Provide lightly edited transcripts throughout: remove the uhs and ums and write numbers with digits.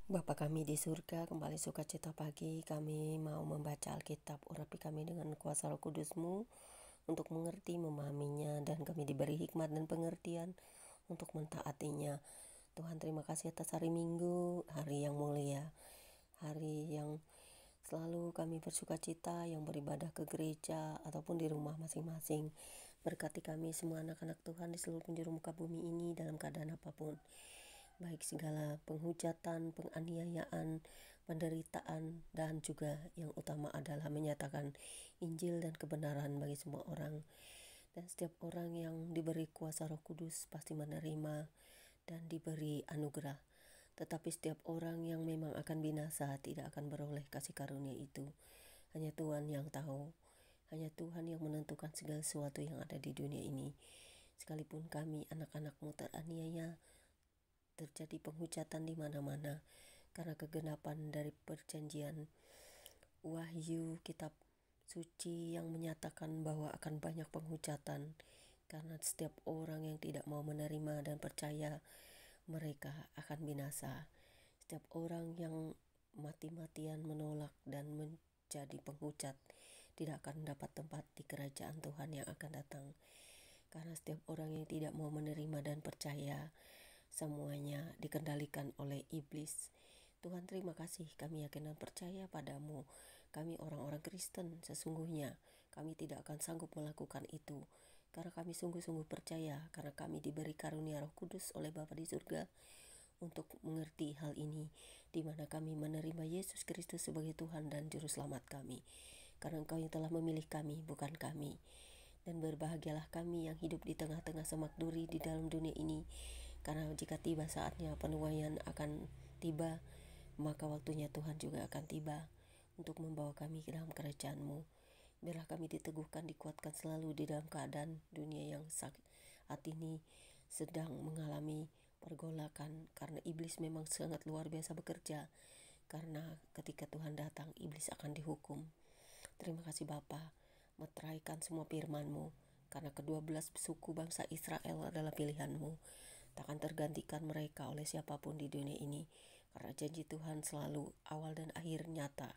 Bapa kami di surga, kembali sukacita pagi, kami mau membaca Alkitab, urapi kami dengan kuasa Roh Kudus-Mu untuk mengerti, memahaminya, dan kami diberi hikmat dan pengertian untuk mentaatinya. Tuhan, terima kasih atas hari Minggu, hari yang mulia, hari yang selalu kami bersukacita, yang beribadah ke gereja ataupun di rumah masing-masing. Berkati kami semua anak-anak Tuhan di seluruh penjuru muka bumi ini dalam keadaan apapun, baik segala penghujatan, penganiayaan, penderitaan, dan juga yang utama adalah menyatakan Injil dan kebenaran bagi semua orang. Dan setiap orang yang diberi kuasa Roh Kudus pasti menerima dan diberi anugerah. Tetapi setiap orang yang memang akan binasa tidak akan beroleh kasih karunia itu. Hanya Tuhan yang tahu, hanya Tuhan yang menentukan segala sesuatu yang ada di dunia ini. Sekalipun kami anak-anak-Mu teraniaya, terjadi penghujatan di mana-mana karena kegenapan dari perjanjian Wahyu kitab suci yang menyatakan bahwa akan banyak penghujatan karena setiap orang yang tidak mau menerima dan percaya mereka akan binasa. Setiap orang yang mati-matian menolak dan menjadi penghujat tidak akan dapat tempat di kerajaan Tuhan yang akan datang. Karena setiap orang yang tidak mau menerima dan percaya, semuanya dikendalikan oleh iblis. Tuhan, terima kasih, kami yakin dan percaya padamu. Kami orang-orang Kristen, sesungguhnya kami tidak akan sanggup melakukan itu, karena kami sungguh-sungguh percaya, karena kami diberi karunia Roh Kudus oleh Bapa di surga untuk mengerti hal ini, di mana kami menerima Yesus Kristus sebagai Tuhan dan Juru Selamat kami, karena Engkau yang telah memilih kami, bukan kami. Dan berbahagialah kami yang hidup di tengah-tengah semak duri di dalam dunia ini, karena jika tiba saatnya penuaian akan tiba, maka waktunya Tuhan juga akan tiba untuk membawa kami ke dalam kerajaan-Mu. Biarlah kami diteguhkan, dikuatkan selalu di dalam keadaan dunia yang saat ini sedang mengalami pergolakan, karena iblis memang sangat luar biasa bekerja, karena ketika Tuhan datang, iblis akan dihukum. Terima kasih Bapa, meteraikan semua firman-Mu, karena ke-12 suku bangsa Israel adalah pilihan-Mu. Takkan tergantikan mereka oleh siapapun di dunia ini, karena janji Tuhan selalu awal dan akhir, nyata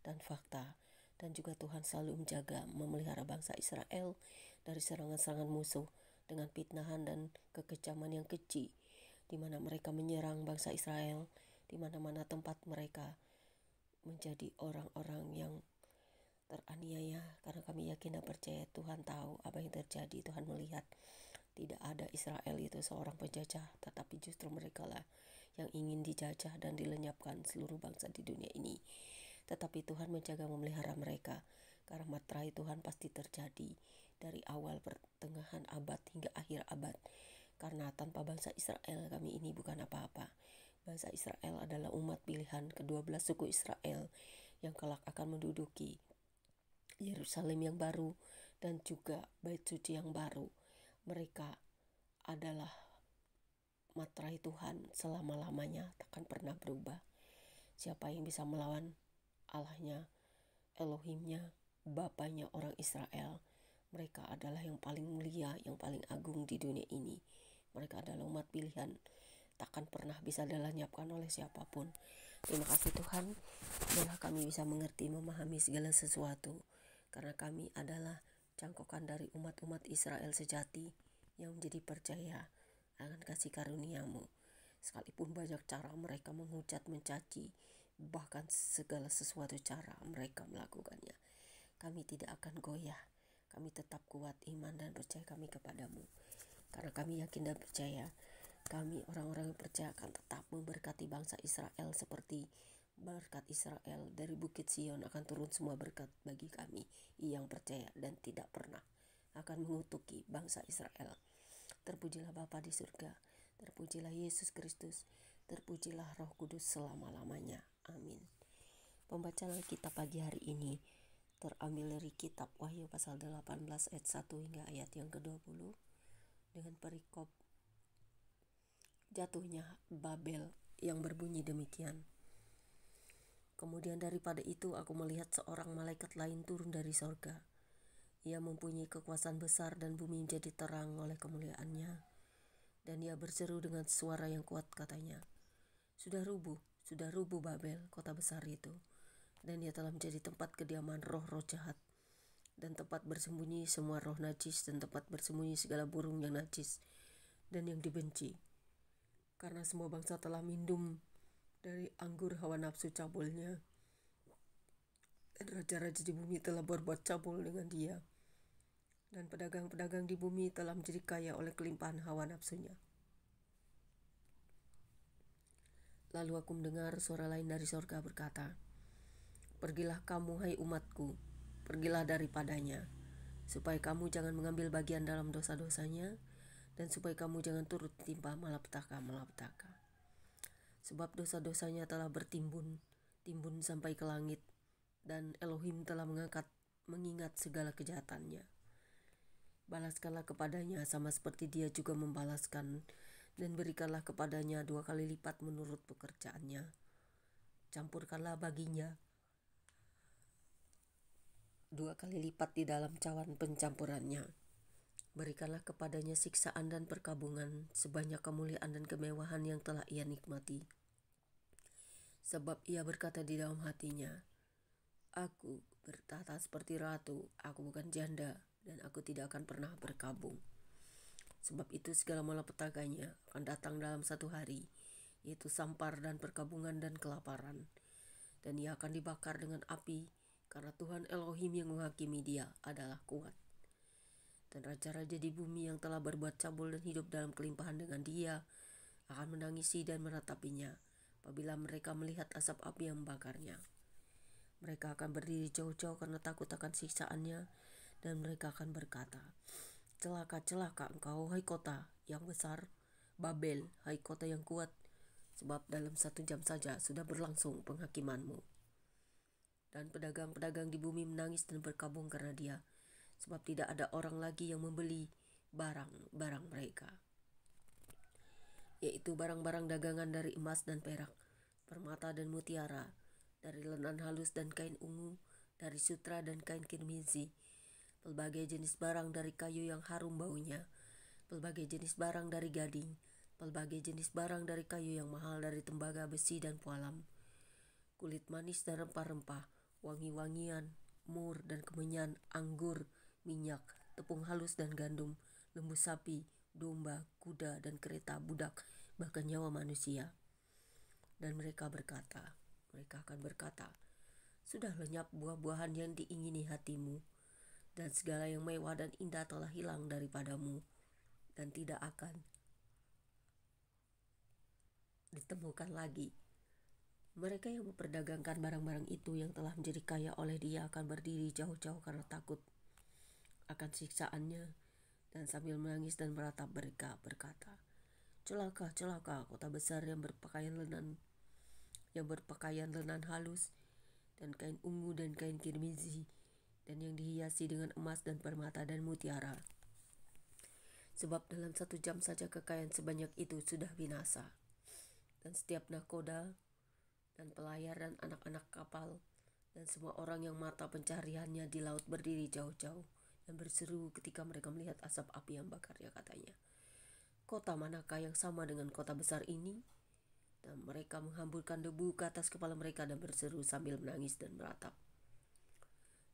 dan fakta. Dan juga Tuhan selalu menjaga, memelihara bangsa Israel dari serangan-serangan musuh dengan fitnahan dan kekejaman yang keji, di mana mereka menyerang bangsa Israel di mana-mana tempat mereka, menjadi orang-orang yang teraniaya. Karena kami yakin dan percaya Tuhan tahu apa yang terjadi, Tuhan melihat. Tidak ada Israel itu seorang penjajah, tetapi justru mereka lah yang ingin dijajah dan dilenyapkan seluruh bangsa di dunia ini. Tetapi Tuhan menjaga, memelihara mereka, karena materai Tuhan pasti terjadi dari awal pertengahan abad hingga akhir abad. Karena tanpa bangsa Israel kami ini bukan apa-apa. Bangsa Israel adalah umat pilihan ke-12 suku Israel yang kelak akan menduduki Yerusalem yang baru dan juga bait suci yang baru. Mereka adalah materai Tuhan selama-lamanya, takkan pernah berubah. Siapa yang bisa melawan Allahnya, Elohimnya, Bapanya orang Israel? Mereka adalah yang paling mulia, yang paling agung di dunia ini. Mereka adalah umat pilihan, takkan pernah bisa dilenyapkan oleh siapapun. Terima kasih Tuhan, biarlah kami bisa mengerti, memahami segala sesuatu, karena kami adalah cangkokan dari umat-umat Israel sejati yang menjadi percaya akan kasih karunia-Mu. Sekalipun banyak cara mereka menghujat, mencaci, bahkan segala sesuatu cara mereka melakukannya, kami tidak akan goyah. Kami tetap kuat iman dan percaya kami kepadamu, karena kami yakin dan percaya kami orang-orang yang percaya akan tetap memberkati bangsa Israel seperti berkat Israel. Dari Bukit Sion akan turun semua berkat bagi kami yang percaya dan tidak pernah akan mengutuki bangsa Israel. Terpujilah Bapa di surga, terpujilah Yesus Kristus, terpujilah Roh Kudus selama-lamanya. Amin. Pembacaan Alkitab pagi hari ini terambil dari kitab Wahyu pasal 18 ayat 1 hingga ayat yang ke-20 dengan perikop jatuhnya Babel yang berbunyi demikian. Kemudian daripada itu aku melihat seorang malaikat lain turun dari sorga. Ia mempunyai kekuasaan besar dan bumi menjadi terang oleh kemuliaannya. Dan ia berseru dengan suara yang kuat, katanya, sudah rubuh, Sudah rubuh Babel, kota besar itu, dan ia telah menjadi tempat kediaman roh-roh jahat, dan tempat bersembunyi semua roh najis, dan tempat bersembunyi segala burung yang najis dan yang dibenci. Karena semua bangsa telah minum dari anggur hawa nafsu cabulnya, dan raja-raja di bumi telah berbuat cabul dengan dia, dan pedagang-pedagang di bumi telah menjadi kaya oleh kelimpahan hawa nafsunya. Lalu aku mendengar suara lain dari sorga berkata, "Pergilah kamu, hai umatku, pergilah daripadanya, supaya kamu jangan mengambil bagian dalam dosa-dosanya, dan supaya kamu jangan turut timpa malapetaka. Sebab dosa-dosanya telah timbun sampai ke langit, dan Elohim telah mengingat segala kejahatannya. Balaskanlah kepadanya sama seperti dia juga membalaskan, dan berikanlah kepadanya 2 kali lipat menurut pekerjaannya. Campurkanlah baginya 2 kali lipat di dalam cawan pencampurannya. Berikanlah kepadanya siksaan dan perkabungan sebanyak kemuliaan dan kemewahan yang telah ia nikmati. Sebab ia berkata di dalam hatinya, aku bertata seperti ratu, aku bukan janda, dan aku tidak akan pernah berkabung. Sebab itu segala malapetakanya akan datang dalam satu hari, yaitu sampar dan perkabungan dan kelaparan. Dan ia akan dibakar dengan api, karena Tuhan Elohim yang menghakimi dia adalah kuat. Dan raja-raja di bumi yang telah berbuat cabul dan hidup dalam kelimpahan dengan dia akan menangisi dan meratapinya apabila mereka melihat asap api yang membakarnya. Mereka akan berdiri jauh-jauh karena takut akan siksaannya, dan mereka akan berkata, celaka, celaka engkau, hai kota yang besar, Babel, hai kota yang kuat, sebab dalam 1 jam saja sudah berlangsung penghakimanmu. Dan pedagang-pedagang di bumi menangis dan berkabung karena dia, sebab tidak ada orang lagi yang membeli barang-barang mereka, yaitu barang-barang dagangan dari emas dan perak, permata dan mutiara, dari lenan halus dan kain ungu, dari sutra dan kain kirmizi, pelbagai jenis barang dari kayu yang harum baunya, pelbagai jenis barang dari gading, pelbagai jenis barang dari kayu yang mahal, dari tembaga, besi dan pualam, kulit manis dan rempah-rempah, wangi-wangian, mur dan kemenyan, anggur, minyak, tepung halus dan gandum, lembu sapi, domba, kuda dan kereta budak, bahkan nyawa manusia. Dan mereka akan berkata, sudah lenyap buah-buahan yang diingini hatimu, dan segala yang mewah dan indah telah hilang daripadamu, dan tidak akan ditemukan lagi. Mereka yang memperdagangkan barang-barang itu yang telah menjadi kaya oleh dia akan berdiri jauh-jauh karena takut akan siksaannya, dan sambil menangis dan meratap mereka berkata, celaka, celaka kota besar yang berpakaian lenan halus dan kain ungu dan kain kirmizi, dan yang dihiasi dengan emas dan permata dan mutiara. Sebab dalam 1 jam saja kekayaan sebanyak itu sudah binasa. Dan setiap nahkoda dan pelayar dan anak-anak kapal dan semua orang yang mata pencahariannya di laut berdiri jauh-jauh dan berseru ketika mereka melihat asap api yang bakarnya, katanya, kota manakah yang sama dengan kota besar ini? Dan mereka menghamburkan debu ke atas kepala mereka dan berseru sambil menangis dan meratap,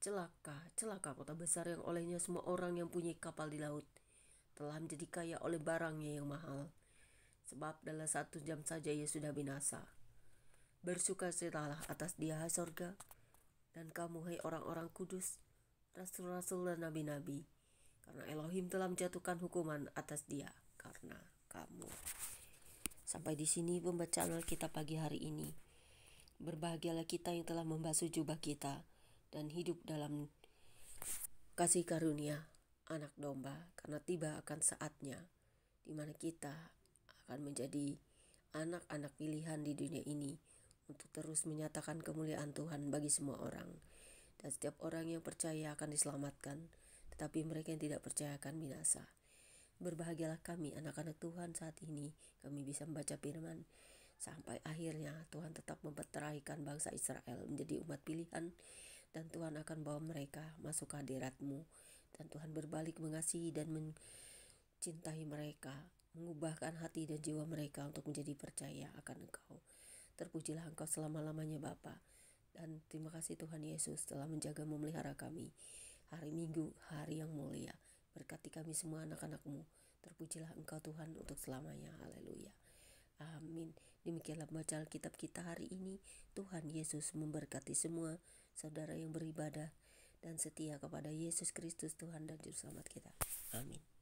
celaka, celaka kota besar yang olehnya semua orang yang punya kapal di laut telah menjadi kaya oleh barangnya yang mahal. Sebab dalam 1 jam saja ia sudah binasa. Bersukacitalah atas dia, hai sorga, dan kamu, hai orang-orang kudus, rasul-rasul dan nabi-nabi, karena Elohim telah menjatuhkan hukuman atas dia karena kamu. Sampai di sini pembacaan Alkitab pagi hari ini. Berbahagialah kita yang telah membasuh jubah kita dan hidup dalam kasih karunia anak domba, karena tiba akan saatnya di mana kita akan menjadi anak-anak pilihan di dunia ini untuk terus menyatakan kemuliaan Tuhan bagi semua orang. Dan setiap orang yang percaya akan diselamatkan, tetapi mereka yang tidak percaya akan binasa. Berbahagialah kami anak-anak Tuhan saat ini, kami bisa membaca firman sampai akhirnya Tuhan tetap memperteraikan bangsa Israel menjadi umat pilihan, dan Tuhan akan bawa mereka masuk ke hadirat-Mu, dan Tuhan berbalik mengasihi dan mencintai mereka, mengubahkan hati dan jiwa mereka untuk menjadi percaya akan Engkau. Terpujilah Engkau selama-lamanya Bapa. Dan terima kasih Tuhan Yesus telah menjaga memelihara kami. Hari Minggu, hari yang mulia. Berkati kami semua anak-anak-Mu. Terpujilah Engkau Tuhan untuk selamanya. Haleluya. Amin. Demikianlah baca Alkitab kita hari ini. Tuhan Yesus memberkati semua saudara yang beribadah dan setia kepada Yesus Kristus Tuhan dan Juru Selamat kita. Amin.